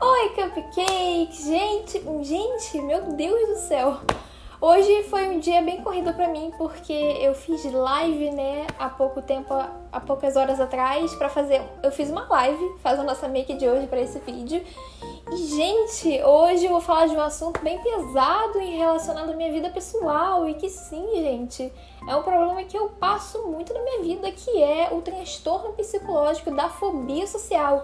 Oi, Cupcakes! Gente, meu Deus do céu! Hoje foi um dia bem corrido pra mim, porque eu fiz live, né, há poucas horas atrás, eu fiz uma live fazendo nossa make de hoje pra esse vídeo. E, gente, hoje eu vou falar de um assunto bem pesado e relacionado à minha vida pessoal, e que sim, gente, é um problema que eu passo muito na minha vida, que é o transtorno psicológico da fobia social.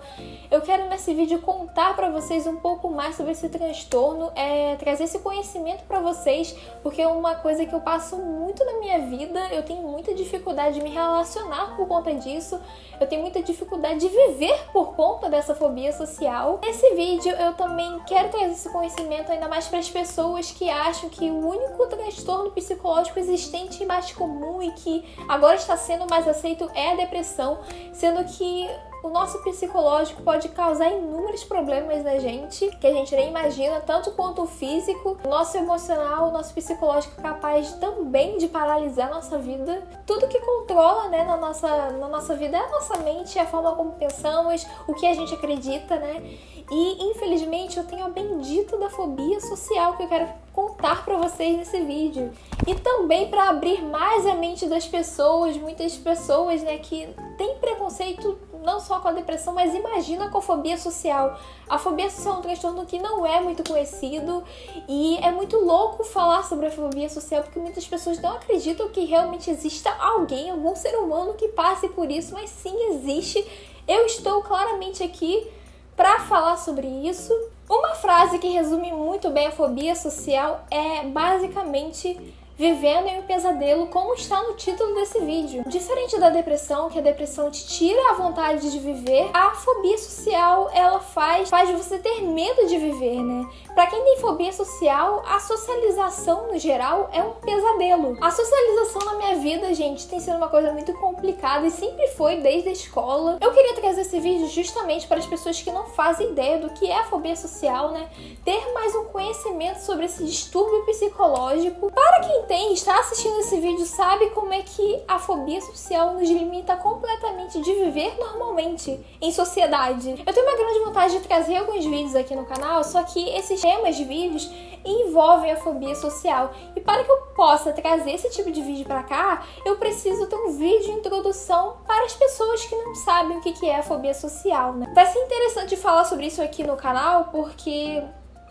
Eu quero nesse vídeo contar pra vocês um pouco mais sobre esse transtorno, trazer esse conhecimento pra vocês, porque é uma coisa que eu passo muito na minha vida, eu tenho muita dificuldade de me relacionar por conta disso, eu tenho muita dificuldade de viver por conta dessa fobia social. Nesse vídeo eu também quero trazer esse conhecimento ainda mais para as pessoas que acham que o único transtorno psicológico existente e mais comum e que agora está sendo mais aceito é a depressão, sendo que o nosso psicológico pode causar inúmeros problemas na gente, que a gente nem imagina, tanto quanto o físico. O nosso emocional, o nosso psicológico é capaz também de paralisar a nossa vida. Tudo que controla, né, na nossa vida é a nossa mente, a forma como pensamos, o que a gente acredita, né? E, infelizmente, eu tenho a bendita da fobia social que eu quero contar pra vocês nesse vídeo. E também para abrir mais a mente das pessoas, muitas pessoas, né, que têm preconceito não só com a depressão, mas imagina com a fobia social. A fobia social é um transtorno que não é muito conhecido e é muito louco falar sobre a fobia social, porque muitas pessoas não acreditam que realmente exista alguém, algum ser humano que passe por isso, mas sim existe. Eu estou claramente aqui para falar sobre isso. Uma frase que resume muito bem a fobia social é basicamente: vivendo em um pesadelo, como está no título desse vídeo. Diferente da depressão, que a depressão te tira a vontade de viver, a fobia social, ela faz você ter medo de viver, né? Pra quem tem fobia social, a socialização, no geral, é um pesadelo. A socialização na minha vida, gente, tem sido uma coisa muito complicada e sempre foi desde a escola. Eu queria trazer esse vídeo justamente para as pessoas que não fazem ideia do que é a fobia social, né? Ter mais um conhecimento sobre esse distúrbio psicológico. Para quem está assistindo esse vídeo sabe como é que a fobia social nos limita completamente de viver normalmente em sociedade. Eu tenho uma grande vontade de trazer alguns vídeos aqui no canal, só que esses temas de vídeos envolvem a fobia social. E para que eu possa trazer esse tipo de vídeo para cá, eu preciso ter um vídeo de introdução para as pessoas que não sabem o que é a fobia social, né? Vai ser interessante falar sobre isso aqui no canal, porque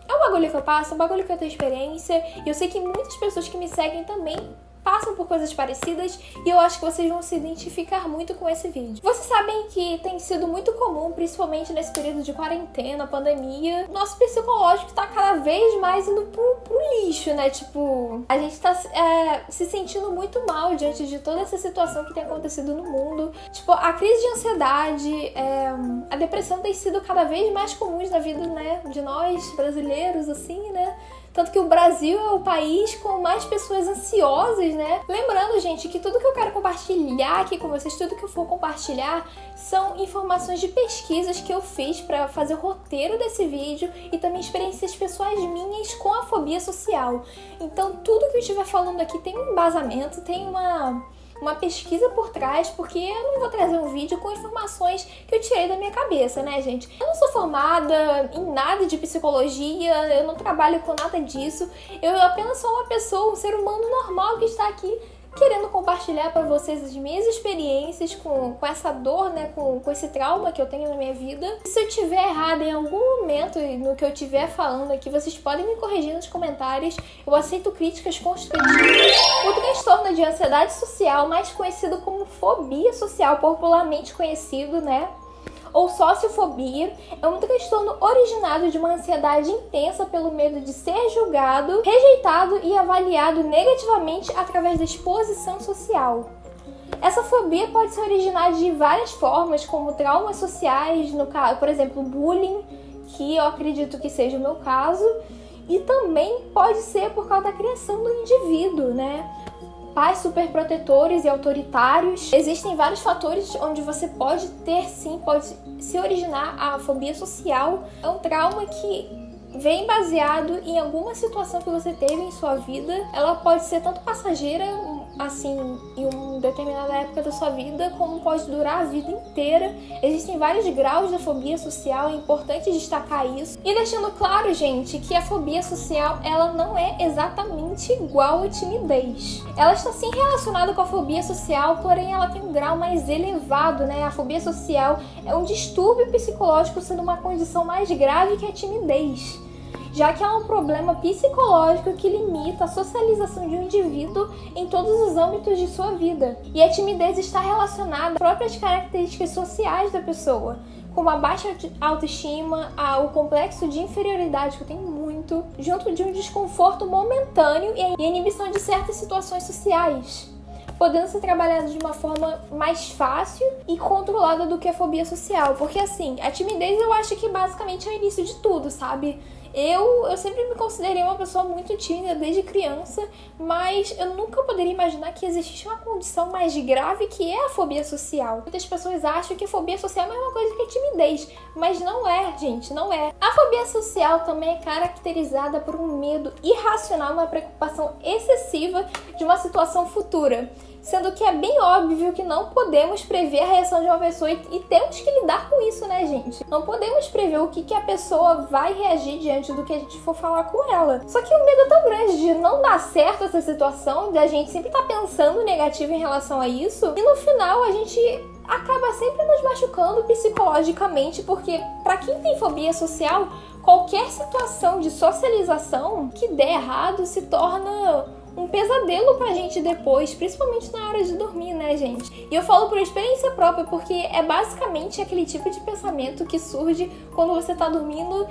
é um bagulho que eu passo, é um bagulho que eu tenho experiência, e eu sei que muitas pessoas que me seguem também passam por coisas parecidas, e eu acho que vocês vão se identificar muito com esse vídeo. Vocês sabem que tem sido muito comum, principalmente nesse período de quarentena, pandemia, nosso psicológico tá cada vez mais indo pro lixo, né? Tipo, a gente tá se sentindo muito mal diante de toda essa situação que tem acontecido no mundo. Tipo, a crise de ansiedade, a depressão tem sido cada vez mais comuns na vida, né, de nós brasileiros, assim, né? Tanto que o Brasil é o país com mais pessoas ansiosas, né? Lembrando, gente, que tudo que eu quero compartilhar aqui com vocês, tudo que eu for compartilhar, são informações de pesquisas que eu fiz para fazer o roteiro desse vídeo e também experiências pessoais minhas com a fobia social. Então, tudo que eu estiver falando aqui tem um embasamento, tem uma pesquisa por trás, porque eu não vou trazer um vídeo com informações que eu tirei da minha cabeça, né, gente? Eu não sou formada em nada de psicologia, eu não trabalho com nada disso, eu apenas sou uma pessoa, um ser humano normal que está aqui querendo compartilhar para vocês as minhas experiências com essa dor, né, com esse trauma que eu tenho na minha vida. Se eu estiver errada em algum momento no que eu estiver falando aqui, vocês podem me corrigir nos comentários. Eu aceito críticas construtivas. O transtorno de ansiedade social, mais conhecido como fobia social, popularmente conhecido, né, ou sociofobia, é um transtorno originado de uma ansiedade intensa pelo medo de ser julgado, rejeitado e avaliado negativamente através da exposição social. Essa fobia pode se originar de várias formas, como traumas sociais, no caso, por exemplo, bullying, que eu acredito que seja o meu caso, e também pode ser por causa da criação do indivíduo, né? Pais superprotetores e autoritários. Existem vários fatores onde você pode ter, sim, pode se originar a fobia social. É um trauma que vem baseado em alguma situação que você teve em sua vida. Ela pode ser tanto passageira, assim, em uma determinada época da sua vida, como pode durar a vida inteira. Existem vários graus da fobia social, é importante destacar isso. E deixando claro, gente, que a fobia social, ela não é exatamente igual à timidez. Ela está sim relacionada com a fobia social, porém ela tem um grau mais elevado, né? A fobia social é um distúrbio psicológico, sendo uma condição mais grave que a timidez, já que ela é um problema psicológico que limita a socialização de um indivíduo em todos os âmbitos de sua vida. E a timidez está relacionada às próprias características sociais da pessoa, como a baixa autoestima, o complexo de inferioridade, que eu tenho muito, junto de um desconforto momentâneo e a inibição de certas situações sociais, podendo ser trabalhado de uma forma mais fácil e controlada do que a fobia social. Porque assim, a timidez eu acho que basicamente é o início de tudo, sabe? Eu sempre me considerei uma pessoa muito tímida desde criança, mas eu nunca poderia imaginar que existe uma condição mais grave que é a fobia social. Muitas pessoas acham que a fobia social é a mesma coisa que a timidez, mas não é, gente, não é. A fobia social também é caracterizada por um medo irracional, uma preocupação excessiva de uma situação futura, sendo que é bem óbvio que não podemos prever a reação de uma pessoa e temos que lidar com isso, né, gente? Não podemos prever o que a pessoa vai reagir diante do que a gente for falar com ela. Só que o medo é tão grande de não dar certo essa situação, de a gente sempre estar pensando negativo em relação a isso, e no final a gente acaba sempre nos machucando psicologicamente, porque para quem tem fobia social, qualquer situação de socialização que der errado se torna um pesadelo pra gente depois, principalmente na hora de dormir, né, gente? E eu falo por experiência própria, porque é basicamente aquele tipo de pensamento que surge quando você tá dormindo.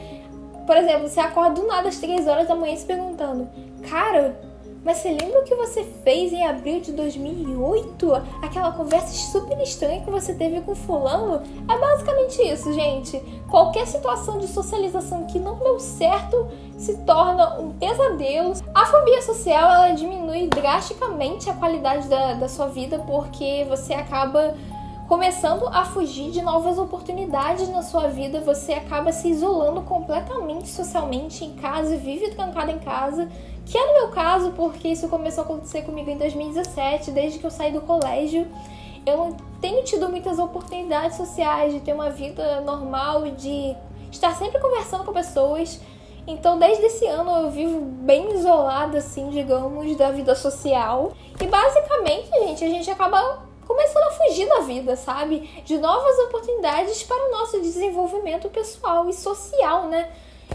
Por exemplo, você acorda do nada às 3 horas da manhã se perguntando: cara, mas você lembra o que você fez em abril de 2008? Aquela conversa super estranha que você teve com fulano? É basicamente isso, gente. Qualquer situação de socialização que não deu certo se torna um pesadelo. A fobia social, ela diminui drasticamente a qualidade da sua vida, porque você acaba começando a fugir de novas oportunidades na sua vida, você acaba se isolando completamente socialmente em casa, vive trancado em casa, que é no meu caso, porque isso começou a acontecer comigo em 2017, desde que eu saí do colégio. Eu não tenho tido muitas oportunidades sociais, de ter uma vida normal, de estar sempre conversando com pessoas. Então, desde esse ano, eu vivo bem isolada, assim, digamos, da vida social. E, basicamente, gente, a gente acaba começando a fugir da vida, sabe? De novas oportunidades para o nosso desenvolvimento pessoal e social, né?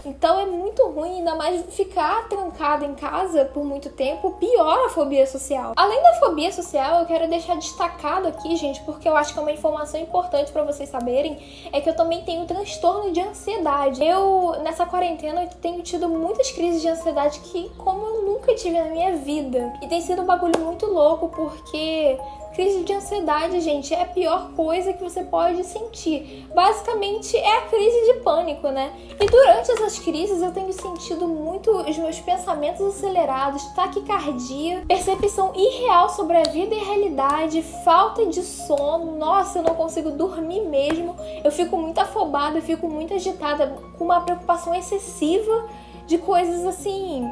Então é muito ruim, ainda mais ficar trancado em casa por muito tempo, piora a fobia social. Além da fobia social, eu quero deixar destacado aqui, gente, porque eu acho que é uma informação importante para vocês saberem, é que eu também tenho transtorno de ansiedade. Eu, nessa quarentena, eu tenho tido muitas crises de ansiedade que, como eu nunca tive na minha vida. E tem sido um bagulho muito louco, porque crise de ansiedade, gente, é a pior coisa que você pode sentir. Basicamente, é a crise de pânico, né? E durante essas crises, eu tenho sentido muito os meus pensamentos acelerados, taquicardia, percepção irreal sobre a vida e a realidade, falta de sono. Nossa, eu não consigo dormir mesmo. Eu fico muito afobada, eu fico muito agitada, com uma preocupação excessiva de coisas assim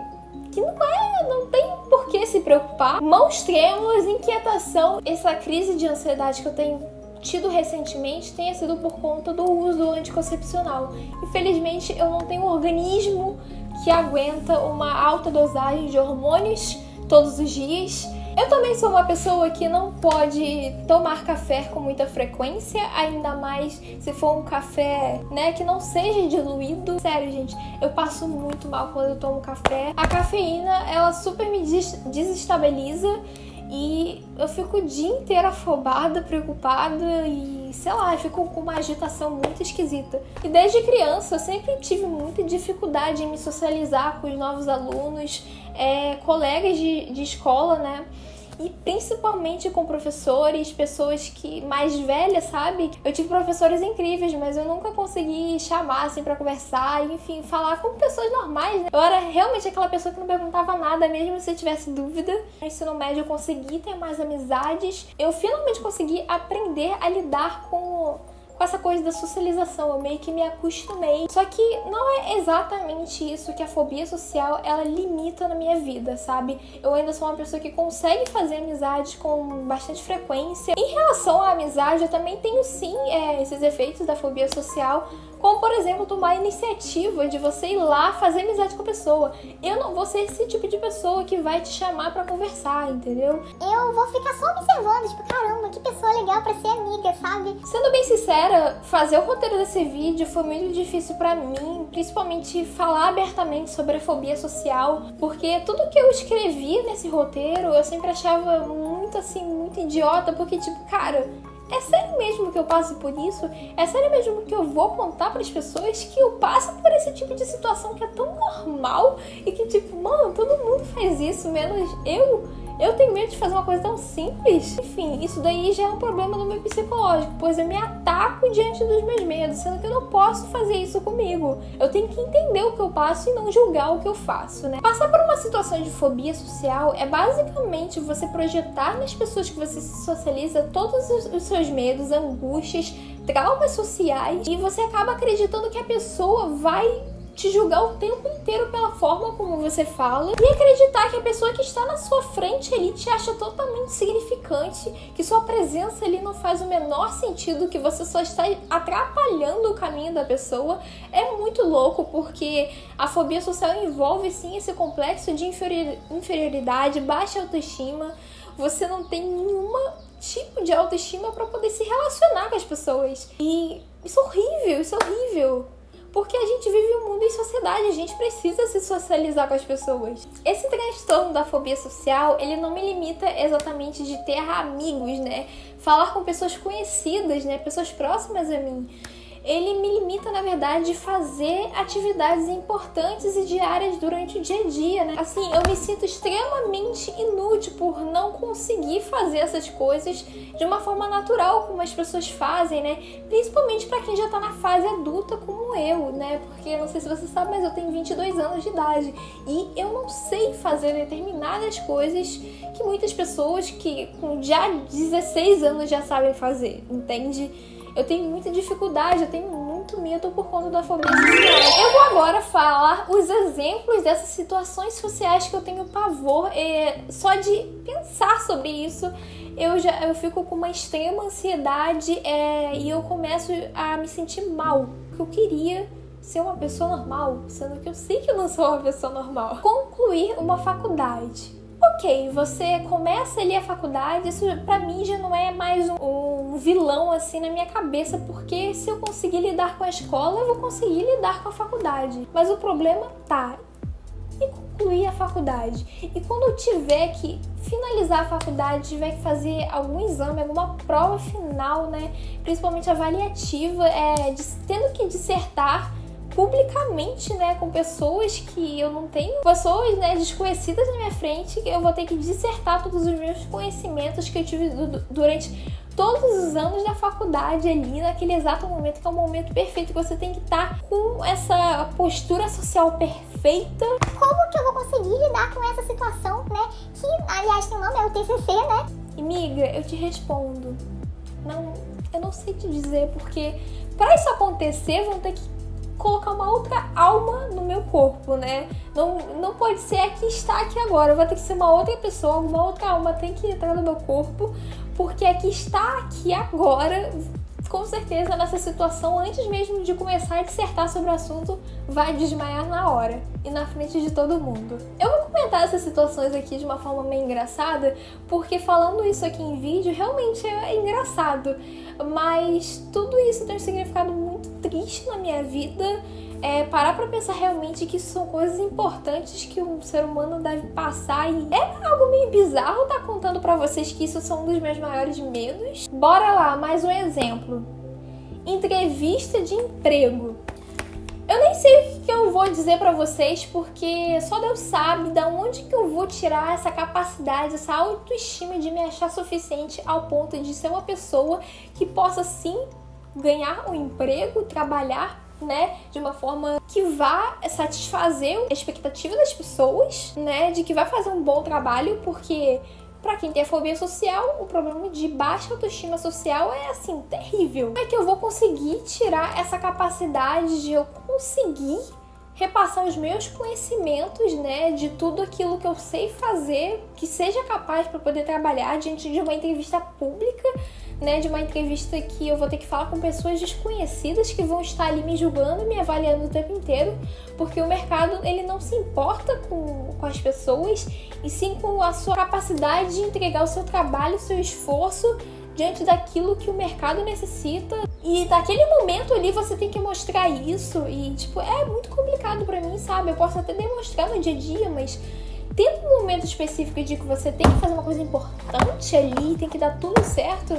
que não tem por que se preocupar. Mãos trêmulas, inquietação. Essa crise de ansiedade que eu tenho tido recentemente tenha sido por conta do uso do anticoncepcional. Infelizmente, eu não tenho um organismo que aguenta uma alta dosagem de hormônios todos os dias. Eu também sou uma pessoa que não pode tomar café com muita frequência, ainda mais se for um café, né, que não seja diluído. Sério, gente, eu passo muito mal quando eu tomo café. A cafeína, ela super me desestabiliza e eu fico o dia inteiro afobada, preocupada e, sei lá, eu fico com uma agitação muito esquisita. E desde criança eu sempre tive muita dificuldade em me socializar com os novos alunos, colegas de escola, né? E principalmente com professores, pessoas que mais velhas, sabe? Eu tive professores incríveis, mas eu nunca consegui chamar assim pra conversar, enfim, falar com pessoas normais, né? Eu era realmente aquela pessoa que não perguntava nada, mesmo se eu tivesse dúvida. No ensino médio eu consegui ter mais amizades. Eu finalmente consegui aprender a lidar com com essa coisa da socialização, eu meio que me acostumei. Só que não é exatamente isso que a fobia social, ela limita na minha vida, sabe? Eu ainda sou uma pessoa que consegue fazer amizades com bastante frequência. Em relação à amizade, eu também tenho sim esses efeitos da fobia social, como, por exemplo, tomar a iniciativa de você ir lá fazer amizade com a pessoa. Eu não vou ser esse tipo de pessoa que vai te chamar pra conversar, entendeu? Eu vou ficar só observando, tipo, caramba, que pessoa legal pra ser amiga, sabe? Sendo bem sincera, fazer o roteiro desse vídeo foi muito difícil pra mim, principalmente falar abertamente sobre a fobia social, porque tudo que eu escrevi nesse roteiro eu sempre achava muito idiota, porque tipo, cara, é sério mesmo que eu passo por isso? É sério mesmo que eu vou contar pras pessoas que eu passo por esse tipo de situação que é tão normal e que tipo, mano, todo mundo faz isso, menos eu? Eu tenho medo de fazer uma coisa tão simples. Enfim, isso daí já é um problema do meu psicológico, pois eu me ataco diante dos meus medos, sendo que eu não posso fazer isso comigo. Eu tenho que entender o que eu passo e não julgar o que eu faço, né? Passar por uma situação de fobia social é basicamente você projetar nas pessoas que você se socializa todos os seus medos, angústias, traumas sociais, e você acaba acreditando que a pessoa vai te julgar o tempo inteiro pela forma como você fala e acreditar que a pessoa que está na sua frente ali te acha totalmente insignificante, que sua presença ali não faz o menor sentido, que você só está atrapalhando o caminho da pessoa. É muito louco, porque a fobia social envolve sim esse complexo de inferioridade, baixa autoestima. Você não tem nenhum tipo de autoestima para poder se relacionar com as pessoas. E isso é horrível. Porque a gente vive um mundo em sociedade, a gente precisa se socializar com as pessoas. Esse transtorno da fobia social, ele não me limita exatamente de ter amigos, né? Falar com pessoas conhecidas, né? Pessoas próximas a mim. Ele me limita, na verdade, de fazer atividades importantes e diárias durante o dia a dia, né? Assim, eu me sinto extremamente inútil por não conseguir fazer essas coisas de uma forma natural, como as pessoas fazem, né? Principalmente pra quem já tá na fase adulta como eu, né? Porque, não sei se você sabe, mas eu tenho 22 anos de idade e eu não sei fazer determinadas coisas que muitas pessoas que com já 16 anos já sabem fazer, entende? Eu tenho muita dificuldade, eu tenho muito medo por conta da fobia social. Eu vou agora falar os exemplos dessas situações sociais que eu tenho pavor. Só de pensar sobre isso, eu fico com uma extrema ansiedade e eu começo a me sentir mal. Porque eu queria ser uma pessoa normal, sendo que eu sei que eu não sou uma pessoa normal. Concluir uma faculdade. Ok, você começa ali a faculdade, isso pra mim já não é mais um vilão assim na minha cabeça, porque se eu conseguir lidar com a escola, eu vou conseguir lidar com a faculdade. Mas o problema tá em concluir a faculdade. E quando eu tiver que finalizar a faculdade, tiver que fazer algum exame, alguma prova final, né, principalmente avaliativa, tendo que dissertar publicamente, né, com pessoas que eu não tenho, pessoas, né, desconhecidas na minha frente, que eu vou ter que dissertar todos os meus conhecimentos que eu tive durante todos os anos da faculdade ali, naquele exato momento, que é o momento perfeito, que você tem que estar com essa postura social perfeita. Como que eu vou conseguir lidar com essa situação, né, que, aliás, tem nome, é o TCC, né? Amiga, eu te respondo. Não, eu não sei te dizer, porque pra isso acontecer, vão ter que colocar uma outra alma no meu corpo, né? Não pode ser a que está aqui agora. Vai ter que ser uma outra pessoa, alguma outra alma tem que entrar no meu corpo, porque a que está aqui agora, com certeza, nessa situação, antes mesmo de começar a dissertar sobre o assunto, vai desmaiar na hora e na frente de todo mundo. Eu vou comentar essas situações aqui de uma forma meio engraçada, porque falando isso aqui em vídeo realmente é engraçado, mas tudo isso tem um significado muito triste na minha vida. Parar pra pensar realmente que isso são coisas importantes que um ser humano deve passar, e é algo meio bizarro estar contando pra vocês que isso são um dos meus maiores medos. Bora lá, mais um exemplo. Entrevista de emprego. Eu nem sei o que eu vou dizer pra vocês, porque só Deus sabe da onde que eu vou tirar essa capacidade, essa autoestima de me achar suficiente ao ponto de ser uma pessoa que possa sim ganhar um emprego, trabalhar, né, de uma forma que vá satisfazer a expectativa das pessoas, né, de que vai fazer um bom trabalho, porque Pra quem tem a fobia social, o problema de baixa autoestima social é assim, terrível. Como é que eu vou conseguir tirar essa capacidade de eu conseguir repassar os meus conhecimentos, né, de tudo aquilo que eu sei fazer, que seja capaz para poder trabalhar diante de uma entrevista pública, né, de uma entrevista que eu vou ter que falar com pessoas desconhecidas que vão estar ali me julgando, me avaliando o tempo inteiro, porque o mercado, ele não se importa com as pessoas, e sim com a sua capacidade de entregar o seu trabalho, o seu esforço diante daquilo que o mercado necessita. E naquele momento ali você tem que mostrar isso. E tipo, é muito complicado pra mim, sabe? Eu posso até demonstrar no dia a dia, mas tem um momento específico de que você tem que fazer uma coisa importante ali, tem que dar tudo certo.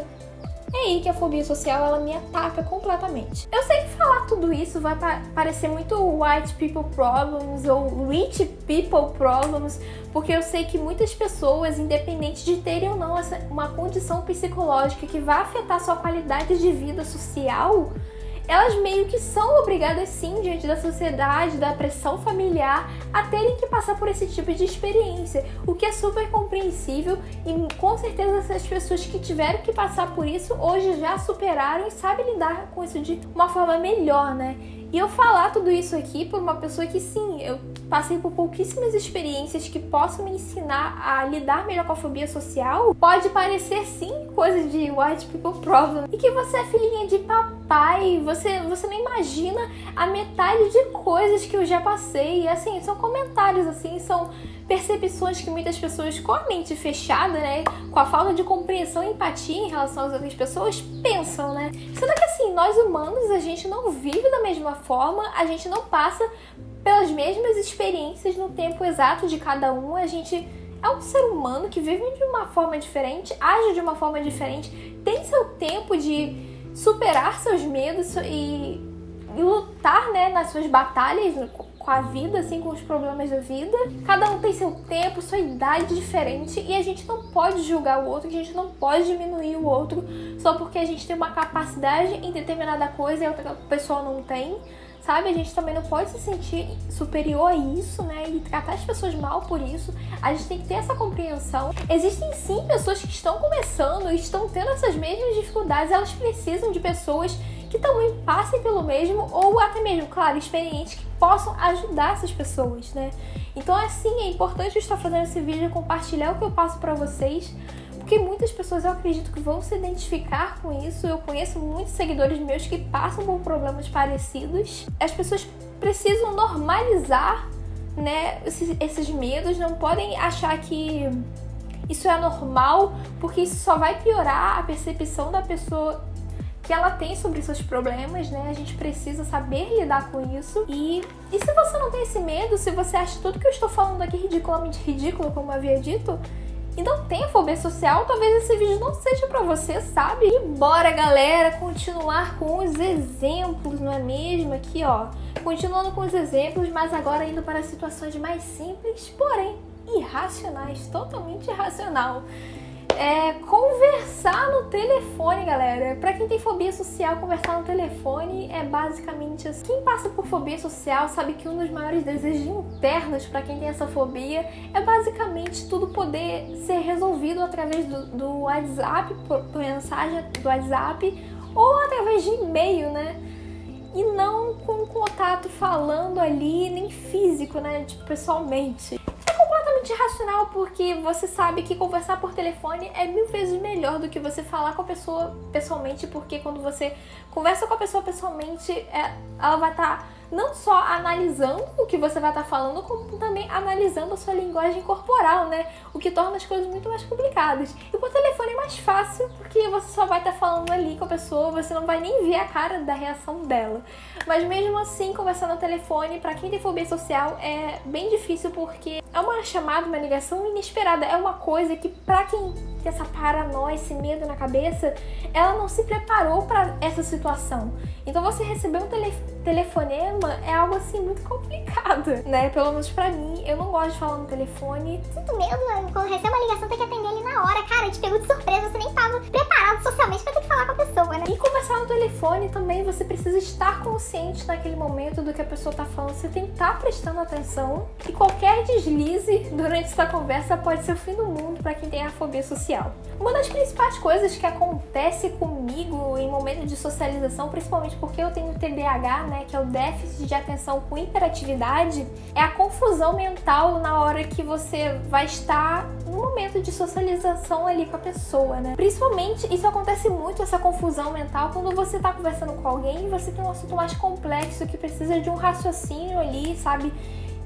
É aí que a fobia social, ela me ataca completamente. Eu sei que falar tudo isso vai parecer muito white people problems ou rich people problems, porque eu sei que muitas pessoas, independente de terem ou não uma condição psicológica que vai afetar sua qualidade de vida social, elas meio que são obrigadas sim, diante da sociedade, da pressão familiar, a terem que passar por esse tipo de experiência, o que é super compreensível, e com certeza essas pessoas que tiveram que passar por isso hoje já superaram e sabem lidar com isso de uma forma melhor, né? E eu falar tudo isso aqui por uma pessoa que sim, eu passei por pouquíssimas experiências que possam me ensinar a lidar melhor com a fobia social, pode parecer sim coisa de white people problem. E que você é filhinha de papai, você não imagina a metade de coisas que eu já passei. E assim, são comentários, assim, são percepções que muitas pessoas com a mente fechada, né, com a falta de compreensão e empatia em relação às outras pessoas, pensam, né? Sendo que assim, nós humanos, a gente não vive da mesma forma, a gente não passa pelas mesmas experiências no tempo exato de cada um, a gente é um ser humano que vive de uma forma diferente, age de uma forma diferente, tem seu tempo de superar seus medos e lutar, né, nas suas batalhas com a vida, assim, com os problemas da vida. Cada um tem seu tempo, sua idade diferente, e a gente não pode julgar o outro, a gente não pode diminuir o outro só porque a gente tem uma capacidade em determinada coisa e a outra pessoa não tem, sabe? A gente também não pode se sentir superior a isso, né? E tratar as pessoas mal por isso. A gente tem que ter essa compreensão. Existem sim pessoas que estão começando e estão tendo essas mesmas dificuldades, elas precisam de pessoas que também passem pelo mesmo, ou até mesmo, claro, experientes que possam ajudar essas pessoas, né? Então, assim, é importante eu estar fazendo esse vídeo, compartilhar o que eu passo pra vocês, porque muitas pessoas, eu acredito, que vão se identificar com isso. Eu conheço muitos seguidores meus que passam por problemas parecidos. As pessoas precisam normalizar, né, esses medos, não podem achar que isso é normal, porque isso só vai piorar a percepção da pessoa que ela tem sobre seus problemas, né? A gente precisa saber lidar com isso. E se você não tem esse medo, se você acha tudo que eu estou falando aqui ridiculamente ridículo, como eu havia dito, e não tem fobia social, talvez esse vídeo não seja pra você, sabe? E bora, galera, continuar com os exemplos, não é mesmo? Aqui, ó, continuando com os exemplos, mas agora indo para situações mais simples, porém irracionais, totalmente irracional. Conversar no telefone, galera. Pra quem tem fobia social, conversar no telefone é basicamente assim. Quem passa por fobia social sabe que um dos maiores desejos internos pra quem tem essa fobia é basicamente tudo poder ser resolvido através do WhatsApp, por mensagem do WhatsApp, ou através de e-mail, né? E não com contato falando ali, nem físico, né? Tipo, pessoalmente. Irracional, porque você sabe que conversar por telefone é 1000 vezes melhor do que você falar com a pessoa pessoalmente, porque quando você conversa com a pessoa pessoalmente, ela vai estar não só analisando o que você vai estar falando, como também analisando a sua linguagem corporal, né? O que torna as coisas muito mais complicadas. E por telefone é mais fácil, porque você só vai estar falando ali com a pessoa, você não vai nem ver a cara da reação dela. Mas mesmo assim, conversar no telefone, pra quem tem fobia social, é bem difícil, porque é uma chamada, uma ligação inesperada. É uma coisa que, pra quem tem essa paranoia, esse medo na cabeça, ela não se preparou pra essa situação. Então você receber um telefonema é algo assim muito complicado. complicada, né? Pelo menos pra mim, eu não gosto de falar no telefone. Sinto medo, quando recebe uma ligação tem que atender ali na hora. Cara, te pegou de surpresa, você nem tava preparado socialmente pra ter que falar com a pessoa, né? E conversar no telefone também, você precisa estar consciente naquele momento do que a pessoa tá falando. Você tem que estar prestando atenção. E qualquer deslize durante essa conversa pode ser o fim do mundo pra quem tem a fobia social. Uma das principais coisas que acontece comigo em momento de socialização, principalmente porque eu tenho TDAH, né, que é o déficit de atenção com hiperatividade, é a confusão mental na hora que você vai estar no momento de socialização ali com a pessoa, né? Principalmente, isso acontece muito, essa confusão mental, quando você tá conversando com alguém e você tem um assunto mais complexo que precisa de um raciocínio ali, sabe?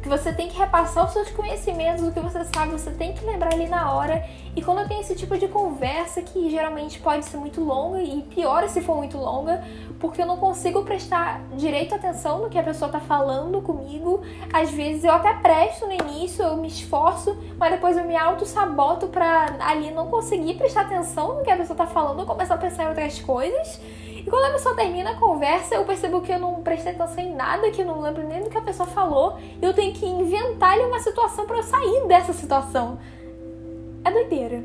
Que você tem que repassar os seus conhecimentos, o que você sabe, você tem que lembrar ali na hora. E quando tem esse tipo de conversa, que geralmente pode ser muito longa, e pior se for muito longa, porque eu não consigo prestar direito atenção no que a pessoa tá falando comigo. Às vezes eu até presto no início, eu me esforço, mas depois eu me auto-saboto pra ali não conseguir prestar atenção no que a pessoa tá falando, eu começo a pensar em outras coisas. E quando a pessoa termina a conversa, eu percebo que eu não prestei atenção em nada, que eu não lembro nem do que a pessoa falou, e eu tenho que inventar ali uma situação pra eu sair dessa situação. É doideira.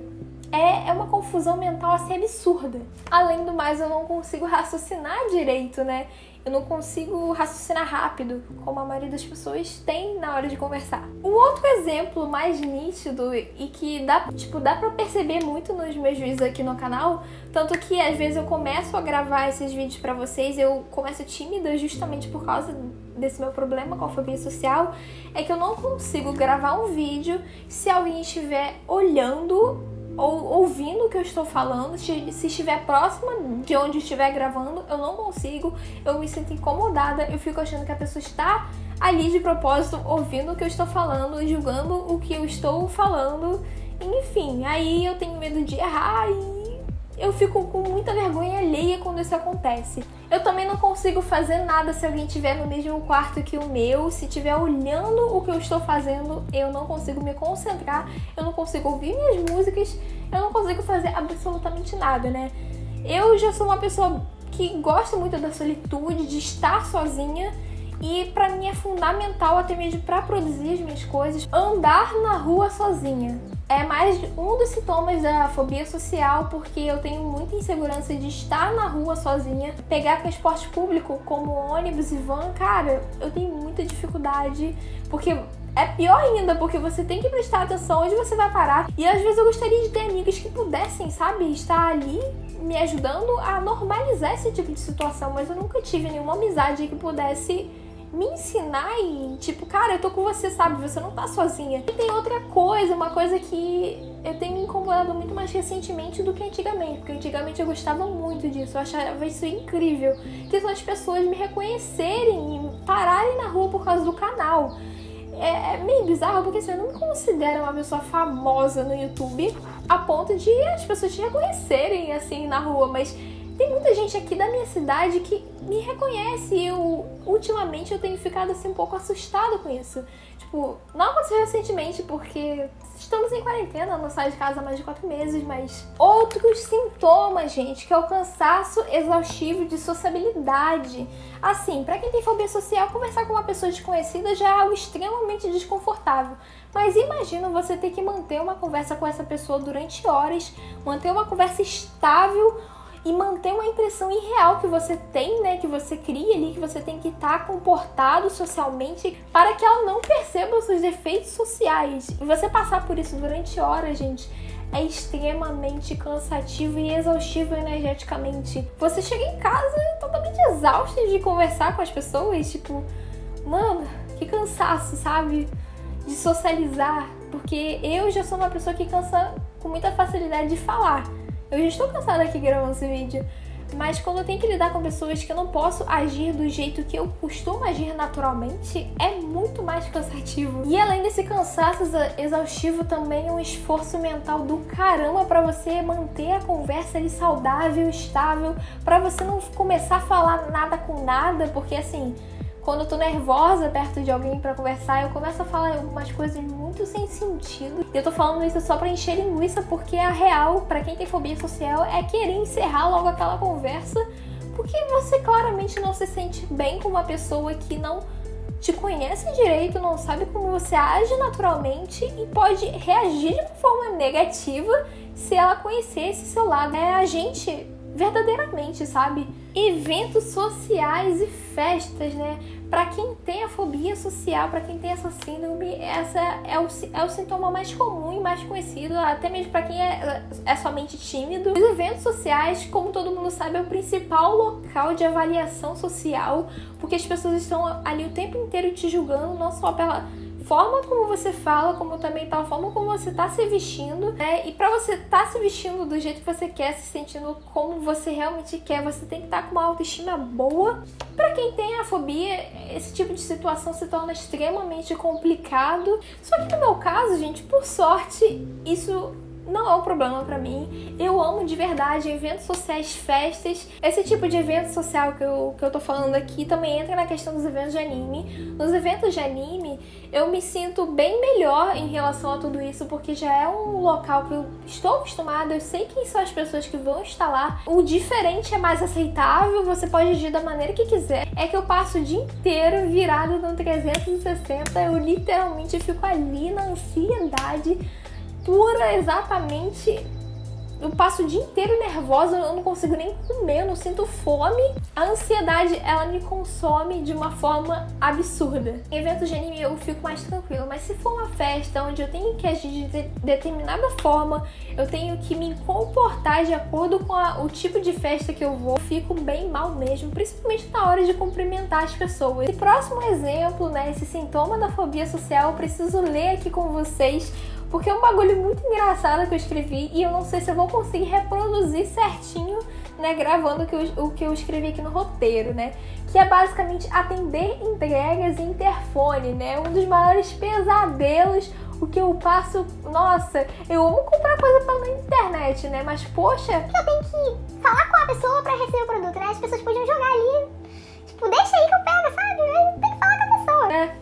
É uma confusão mental assim absurda. Além do mais, eu não consigo raciocinar direito, né? Eu não consigo raciocinar rápido, como a maioria das pessoas tem na hora de conversar. Um outro exemplo mais nítido e que dá pra perceber muito nos meus vídeos aqui no canal, tanto que às vezes eu começo a gravar esses vídeos pra vocês, eu começo tímida justamente por causa desse meu problema com a fobia social, é que eu não consigo gravar um vídeo se alguém estiver olhando ou ouvindo o que eu estou falando. Se estiver próxima de onde estiver gravando, eu não consigo, eu me sinto incomodada, eu fico achando que a pessoa está ali de propósito ouvindo o que eu estou falando, julgando o que eu estou falando, enfim, aí eu tenho medo de errar e eu fico com muita vergonha alheia quando isso acontece. Eu também não consigo fazer nada se alguém estiver no mesmo quarto que o meu, se estiver olhando o que eu estou fazendo, eu não consigo me concentrar, eu não consigo ouvir minhas músicas, eu não consigo fazer absolutamente nada, né? Eu já sou uma pessoa que gosta muito da solitude, de estar sozinha, e pra mim é fundamental, até mesmo pra produzir as minhas coisas, andar na rua sozinha. É mais um dos sintomas da fobia social, porque eu tenho muita insegurança de estar na rua sozinha. Pegar transporte público, como ônibus e van, cara, eu tenho muita dificuldade, porque é pior ainda, porque você tem que prestar atenção onde você vai parar. E às vezes eu gostaria de ter amigos que pudessem, sabe, estar ali me ajudando a normalizar esse tipo de situação, mas eu nunca tive nenhuma amizade que pudesse me ensinar e, tipo, cara, eu tô com você, sabe? Você não tá sozinha. E tem outra coisa, uma coisa que eu tenho me incomodado muito mais recentemente do que antigamente, porque antigamente eu gostava muito disso, eu achava isso incrível, que são as pessoas me reconhecerem e pararem na rua por causa do canal. É meio bizarro, porque assim, eu não me considero uma pessoa famosa no YouTube a ponto de as pessoas te reconhecerem, assim, na rua, mas tem muita gente aqui da minha cidade que me reconhece e ultimamente eu tenho ficado assim um pouco assustada com isso. Tipo, não aconteceu recentemente porque estamos em quarentena, não saio de casa há mais de 4 meses, mas outros sintomas, gente, que é o cansaço exaustivo de sociabilidade. Assim, pra quem tem fobia social, conversar com uma pessoa desconhecida já é algo extremamente desconfortável. Mas imagina você ter que manter uma conversa com essa pessoa durante horas, manter uma conversa estável e manter uma impressão irreal que você tem, né, que você cria ali, que você tem que estar comportado socialmente para que ela não perceba os seus defeitos sociais. E você passar por isso durante horas, gente, é extremamente cansativo e exaustivo energeticamente. Você chega em casa totalmente exausto de conversar com as pessoas, tipo, mano, que cansaço, sabe? De socializar, porque eu já sou uma pessoa que cansa com muita facilidade de falar. Eu já estou cansada aqui gravando esse vídeo, mas quando eu tenho que lidar com pessoas que eu não posso agir do jeito que eu costumo agir naturalmente, é muito mais cansativo. E além desse cansaço exaustivo, também é um esforço mental do caramba pra você manter a conversa ali saudável, estável, pra você não começar a falar nada com nada, porque assim, quando eu tô nervosa perto de alguém pra conversar, eu começo a falar algumas coisas muito sem sentido. E eu tô falando isso só pra encher linguiça, porque a real, pra quem tem fobia social, é querer encerrar logo aquela conversa, porque você claramente não se sente bem com uma pessoa que não te conhece direito, não sabe como você age naturalmente e pode reagir de uma forma negativa se ela conhecesse seu lado. É a gente verdadeiramente, sabe? Eventos sociais e festas, né? Pra quem tem a fobia social, pra quem tem essa síndrome, essa é o sintoma mais comum e mais conhecido, até mesmo pra quem é somente tímido. Os eventos sociais, como todo mundo sabe, é o principal local de avaliação social, porque as pessoas estão ali o tempo inteiro te julgando, não só pela forma como você fala, como também pela forma como você tá se vestindo, né? E pra você tá se vestindo do jeito que você quer, se sentindo como você realmente quer, você tem que estar com uma autoestima boa. Pra quem tem a fobia, esse tipo de situação se torna extremamente complicado. Só que no meu caso, gente, por sorte, isso não é um problema pra mim. Eu amo de verdade eventos sociais, festas. Esse tipo de evento social que eu tô falando aqui também entra na questão dos eventos de anime. Nos eventos de anime, eu me sinto bem melhor em relação a tudo isso, porque já é um local que eu estou acostumada, eu sei quem são as pessoas que vão estar lá. O diferente é mais aceitável, você pode agir da maneira que quiser. É que eu passo o dia inteiro virado no 360, eu literalmente fico ali na ansiedade pura, exatamente. Eu passo o dia inteiro nervosa, eu não consigo nem comer, eu não sinto fome. A ansiedade, ela me consome de uma forma absurda. Em eventos de anime eu fico mais tranquila, mas se for uma festa onde eu tenho que agir de determinada forma, eu tenho que me comportar de acordo com o tipo de festa que eu vou, eu fico bem mal mesmo, principalmente na hora de cumprimentar as pessoas. Esse próximo exemplo, né, esse sintoma da fobia social, eu preciso ler aqui com vocês, porque é um bagulho muito engraçado que eu escrevi e eu não sei se eu vou conseguir reproduzir certinho, né, gravando o que eu escrevi aqui no roteiro, né? Que é basicamente atender entregas em interfone, né? Um dos maiores pesadelos, o que eu passo... Nossa, eu amo comprar coisa pela internet, né? Mas, poxa... Eu tenho que falar com a pessoa pra receber o produto, né? As pessoas podiam jogar ali, tipo, deixa aí que eu pego, sabe? Eu tenho que falar com a pessoa. É,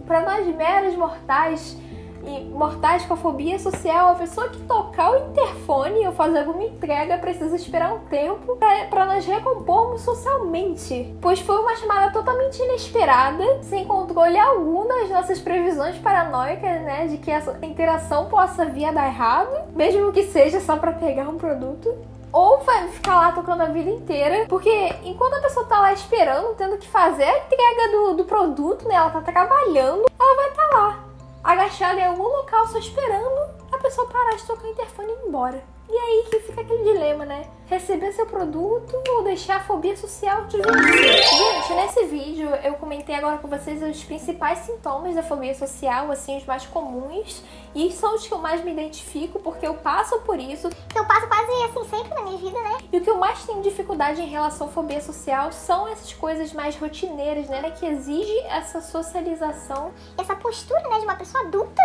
pra nós meros mortais... E mortais com a fobia social, a pessoa que tocar o interfone ou fazer alguma entrega precisa esperar um tempo para nós recompormos socialmente, pois foi uma chamada totalmente inesperada, sem controle algum das nossas previsões paranoicas, né, de que essa interação possa vir a dar errado, mesmo que seja só para pegar um produto. Ou vai ficar lá tocando a vida inteira, porque enquanto a pessoa tá lá esperando, tendo que fazer a entrega do produto, né, ela tá trabalhando, ela vai estar lá agachada em algum local só esperando a pessoa parar de tocar o interfone e ir embora. E aí que fica aquele dilema, né? Receber seu produto ou deixar a fobia social te vencer. Gente, nesse vídeo eu comentei agora com vocês os principais sintomas da fobia social, assim, os mais comuns. E são os que eu mais me identifico, porque eu passo por isso. Eu passo quase assim sempre na minha vida, né? E o que eu mais tenho dificuldade em relação à fobia social são essas coisas mais rotineiras, né? Que exige essa socialização. Essa postura, né, de uma pessoa adulta,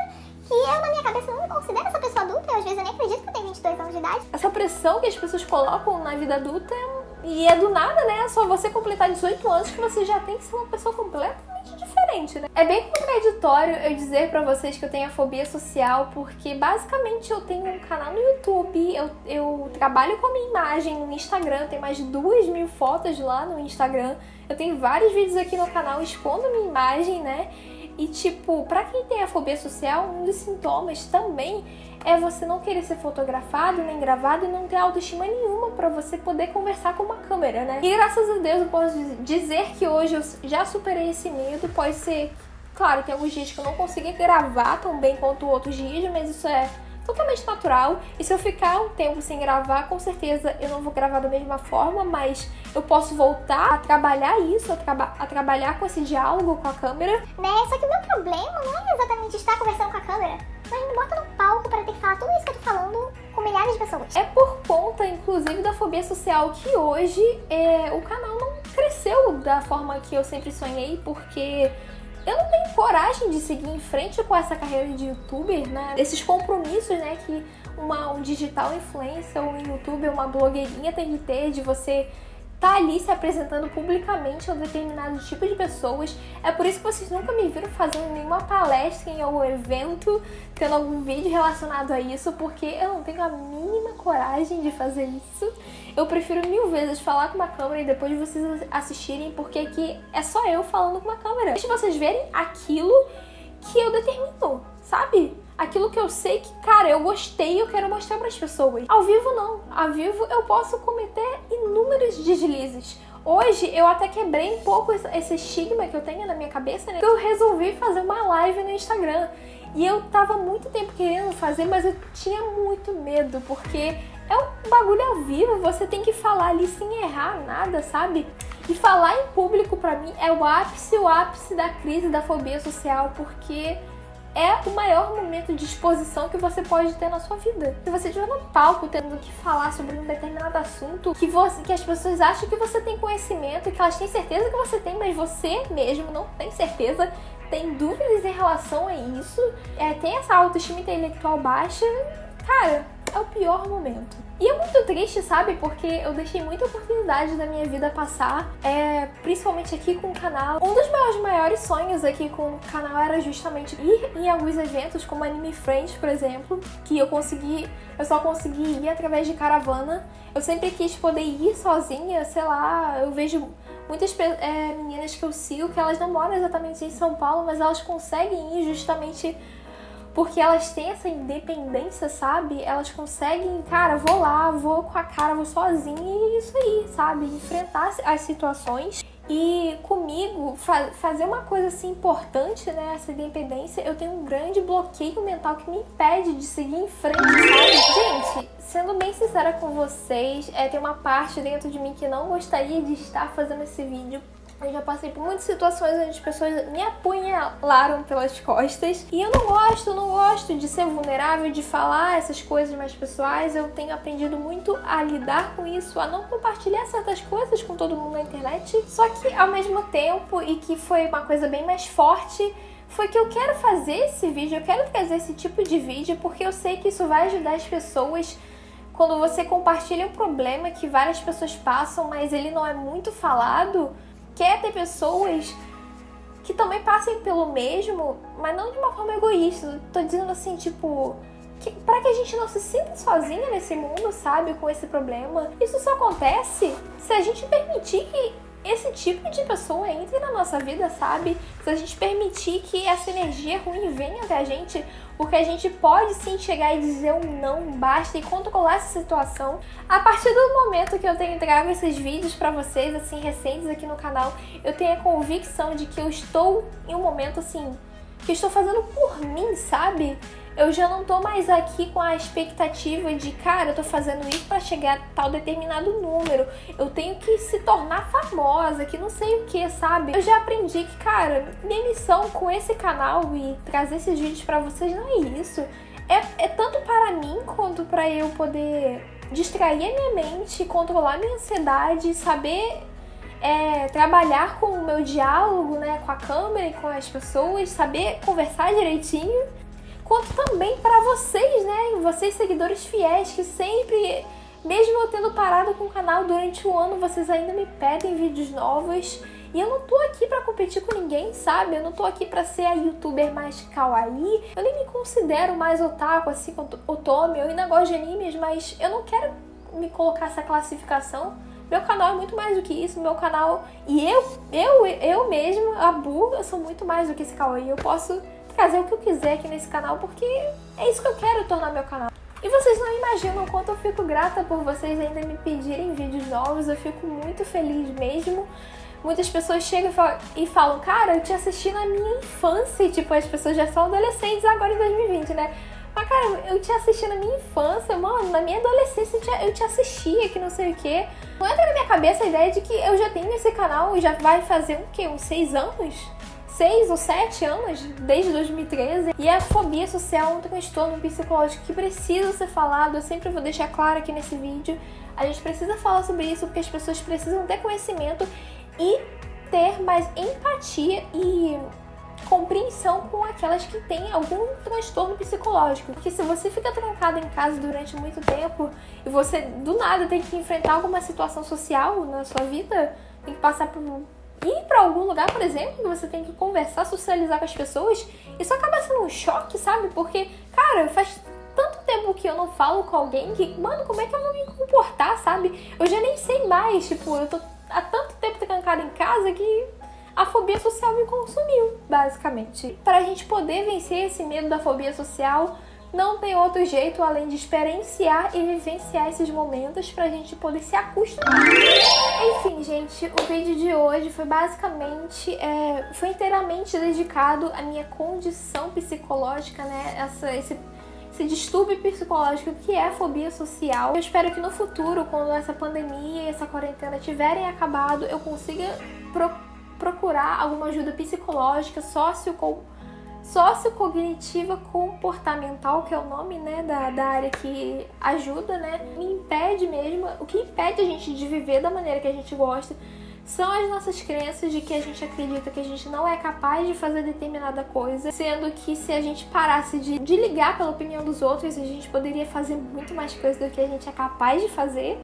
que eu, na minha cabeça, não me considero essa pessoa adulta. Eu, às vezes, eu nem acredito que eu tenho 22 anos de idade. Essa pressão que as pessoas colocam na vida adulta e é do nada, né? É só você completar 18 anos que você já tem que ser uma pessoa completamente diferente, né? É bem contraditório eu dizer pra vocês que eu tenho a fobia social, porque basicamente eu tenho um canal no YouTube, eu trabalho com a minha imagem no Instagram, tem mais de 2.000 fotos lá no Instagram, eu tenho vários vídeos aqui no canal expondo a minha imagem, né? E, tipo, pra quem tem a fobia social, um dos sintomas também é você não querer ser fotografado, nem gravado e não ter autoestima nenhuma pra você poder conversar com uma câmera, né? E graças a Deus eu posso dizer que hoje eu já superei esse medo. Pode ser, claro, tem alguns dias que eu não consigo gravar tão bem quanto outros dias, mas isso é totalmente natural. E se eu ficar um tempo sem gravar, com certeza eu não vou gravar da mesma forma, mas eu posso voltar a trabalhar isso, a trabalhar com esse diálogo com a câmera. Né? Só que o meu problema não é exatamente estar conversando com a câmera, mas me bota no palco para ter que falar tudo isso que eu tô falando com milhares de pessoas. É por conta, inclusive, da fobia social que hoje o canal não cresceu da forma que eu sempre sonhei, porque eu não tenho coragem de seguir em frente com essa carreira de youtuber, né? Esses compromissos, né, que um digital influencer, um youtuber, uma blogueirinha tem que ter, de você tá ali se apresentando publicamente a um determinado tipo de pessoas. É por isso que vocês nunca me viram fazendo nenhuma palestra em algum evento, tendo algum vídeo relacionado a isso, porque eu não tenho a mínima coragem de fazer isso. Eu prefiro 1000 vezes falar com uma câmera e depois vocês assistirem, porque aqui é só eu falando com uma câmera. Deixa vocês verem aquilo que eu determino, sabe? Aquilo que eu sei que, cara, eu gostei e eu quero mostrar para as pessoas. Ao vivo não. Ao vivo eu posso cometer inúmeros deslizes. Hoje eu até quebrei um pouco esse estigma que eu tenho na minha cabeça, né? Eu resolvi fazer uma live no Instagram. E eu tava muito tempo querendo fazer, mas eu tinha muito medo, porque é um bagulho ao vivo, você tem que falar ali sem errar nada, sabe? E falar em público pra mim é o ápice da crise da fobia social, porque é o maior momento de exposição que você pode ter na sua vida. Se você estiver no palco tendo que falar sobre um determinado assunto que as pessoas acham que você tem conhecimento, que elas têm certeza que você tem, mas você mesmo não tem certeza, tem dúvidas em relação a isso, tem essa autoestima intelectual baixa, cara, é o pior momento. E é muito triste, sabe? Porque eu deixei muita oportunidade da minha vida passar, principalmente aqui com o canal. Um dos meus maiores sonhos aqui com o canal era justamente ir em alguns eventos, como Anime Friends, por exemplo, que eu só consegui ir através de caravana. Eu sempre quis poder ir sozinha, sei lá, eu vejo muitas meninas que eu sigo que elas não moram exatamente em São Paulo, mas elas conseguem ir justamente porque elas têm essa independência, sabe? Elas conseguem, cara, vou lá, vou com a cara, vou sozinha e isso aí, sabe? Enfrentar as situações. E comigo, fazer uma coisa assim importante, né? Essa independência, eu tenho um grande bloqueio mental que me impede de seguir em frente, sabe? Gente, sendo bem sincera com vocês, tem uma parte dentro de mim que não gostaria de estar fazendo esse vídeo. Eu já passei por muitas situações onde as pessoas me apunhalaram pelas costas. E eu não gosto de ser vulnerável, de falar essas coisas mais pessoais. Eu tenho aprendido muito a lidar com isso, a não compartilhar certas coisas com todo mundo na internet. Só que ao mesmo tempo, e que foi uma coisa bem mais forte, foi que eu quero fazer esse vídeo, eu quero trazer esse tipo de vídeo, porque eu sei que isso vai ajudar as pessoas. Quando você compartilha um problema que várias pessoas passam, mas ele não é muito falado, quer ter pessoas que também passem pelo mesmo, mas não de uma forma egoísta. Tô dizendo assim, tipo, pra que a gente não se sinta sozinha nesse mundo, sabe, com esse problema. Isso só acontece se a gente permitir que esse tipo de pessoa entre na nossa vida, sabe? Se a gente permitir que essa energia ruim venha até a gente, porque a gente pode sim chegar e dizer um não, basta, e controlar essa situação. A partir do momento que eu tenho trago esses vídeos pra vocês, assim, recentes aqui no canal, eu tenho a convicção de que eu estou em um momento, assim, que eu estou fazendo por mim, sabe? Eu já não tô mais aqui com a expectativa de, cara, eu tô fazendo isso pra chegar a tal determinado número. Eu tenho que se tornar famosa, que não sei o que, sabe? Eu já aprendi que, cara, minha missão com esse canal e trazer esses vídeos pra vocês não é isso. É tanto para mim quanto pra eu poder distrair a minha mente, controlar a minha ansiedade, saber trabalhar com o meu diálogo, né, com a câmera e com as pessoas, saber conversar direitinho. Quanto também para vocês, né? Vocês seguidores fiéis que sempre, mesmo eu tendo parado com o canal durante o ano, vocês ainda me pedem vídeos novos. E eu não tô aqui pra competir com ninguém, sabe? Eu não tô aqui pra ser a youtuber mais kawaii. Eu nem me considero mais otaku, assim, otome. Eu ainda gosto de animes, mas eu não quero me colocar essa classificação. Meu canal é muito mais do que isso. Meu canal... E eu mesmo, a Bu, eu sou muito mais do que esse kawaii. Eu posso fazer o que eu quiser aqui nesse canal, porque é isso que eu quero tornar meu canal. E vocês não imaginam o quanto eu fico grata por vocês ainda me pedirem vídeos novos. Eu fico muito feliz mesmo. Muitas pessoas chegam e falam, cara, eu te assisti na minha infância. E, tipo, as pessoas já são adolescentes agora em 2020, né? Mas, cara, eu te assisti na minha infância, mano. Na minha adolescência eu te assistia, que não sei o quê. Não entra na minha cabeça a ideia de que eu já tenho esse canal e já vai fazer o quê? Uns 6 anos? 6 ou 7 anos, desde 2013. E a fobia social é um transtorno psicológico que precisa ser falado. Eu sempre vou deixar claro aqui nesse vídeo. A gente precisa falar sobre isso porque as pessoas precisam ter conhecimento e ter mais empatia e compreensão com aquelas que têm algum transtorno psicológico. Porque se você fica trancado em casa durante muito tempo e você do nada tem que enfrentar alguma situação social na sua vida, tem que passar por ir para algum lugar, por exemplo, que você tem que conversar, socializar com as pessoas, isso acaba sendo um choque, sabe? Porque, cara, faz tanto tempo que eu não falo com alguém que, mano, como é que eu vou me comportar, sabe? Eu já nem sei mais, tipo, eu tô há tanto tempo trancada em casa que a fobia social me consumiu, basicamente. Pra gente poder vencer esse medo da fobia social, não tem outro jeito além de experienciar e vivenciar esses momentos pra gente poder se acostumar. Enfim, gente, o vídeo de hoje foi basicamente, foi inteiramente dedicado à minha condição psicológica, né? Esse distúrbio psicológico que é a fobia social. Eu espero que no futuro, quando essa pandemia e essa quarentena tiverem acabado, eu consiga procurar alguma ajuda psicológica, sociocognitiva comportamental, que é o nome, né, da área que ajuda, né, me impede mesmo, o que impede a gente de viver da maneira que a gente gosta são as nossas crenças de que a gente acredita que a gente não é capaz de fazer determinada coisa, sendo que se a gente parasse de ligar pela opinião dos outros, a gente poderia fazer muito mais coisas do que a gente é capaz de fazer.